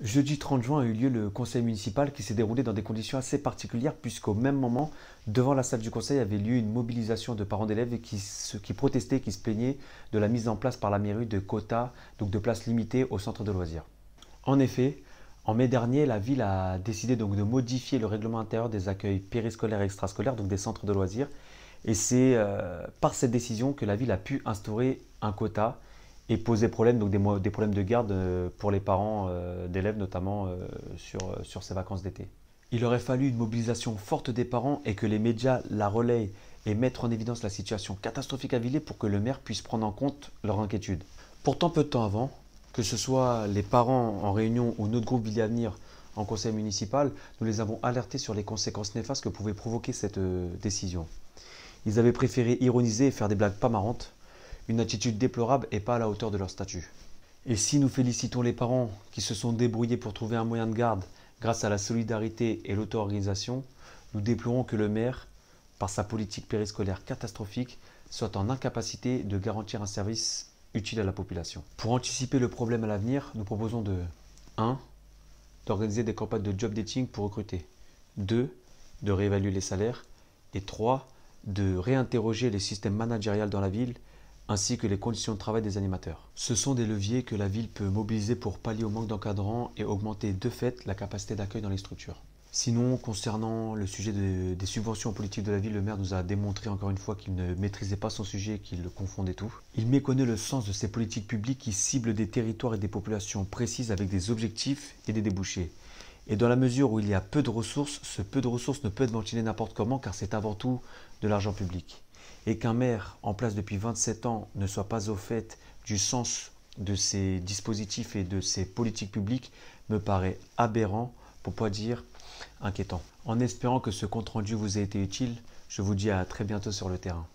Jeudi 30 juin a eu lieu le conseil municipal qui s'est déroulé dans des conditions assez particulières puisqu'au même moment, devant la salle du conseil avait lieu une mobilisation de parents d'élèves qui protestaient, qui se plaignaient de la mise en place par la mairie de quotas, donc de places limitées au centre de loisirs. En effet, en mai dernier, la ville a décidé donc de modifier le règlement intérieur des accueils périscolaires et extrascolaires, donc des centres de loisirs. Et c'est par cette décision que la ville a pu instaurer un quota et poser problème, donc des problèmes de garde pour les parents d'élèves, notamment sur ces vacances d'été. Il aurait fallu une mobilisation forte des parents et que les médias la relayent et mettent en évidence la situation catastrophique à Villers pour que le maire puisse prendre en compte leur inquiétude. Pourtant, peu de temps avant, que ce soit les parents en réunion ou notre groupe Ville Avenir en conseil municipal, nous les avons alertés sur les conséquences néfastes que pouvait provoquer cette décision. Ils avaient préféré ironiser et faire des blagues pas marrantes, une attitude déplorable et pas à la hauteur de leur statut. Et si nous félicitons les parents qui se sont débrouillés pour trouver un moyen de garde grâce à la solidarité et l'auto-organisation, nous déplorons que le maire, par sa politique périscolaire catastrophique, soit en incapacité de garantir un service utile à la population. Pour anticiper le problème à l'avenir, nous proposons de 1. D'organiser des campagnes de job dating pour recruter, 2. De réévaluer les salaires et 3. De réinterroger les systèmes managériels dans la ville ainsi que les conditions de travail des animateurs. Ce sont des leviers que la ville peut mobiliser pour pallier au manque d'encadrants et augmenter de fait la capacité d'accueil dans les structures. Sinon, concernant le sujet des subventions politiques de la ville, le maire nous a démontré encore une fois qu'il ne maîtrisait pas son sujet et qu'il confondait tout. Il méconnaît le sens de ces politiques publiques qui ciblent des territoires et des populations précises avec des objectifs et des débouchés. Et dans la mesure où il y a peu de ressources, ce peu de ressources ne peut être ventilé n'importe comment car c'est avant tout de l'argent public. Et qu'un maire en place depuis 27 ans ne soit pas au fait du sens de ces dispositifs et de ces politiques publiques me paraît aberrant, pour ne pas dire inquiétant. En espérant que ce compte rendu vous ait été utile, je vous dis à très bientôt sur le terrain.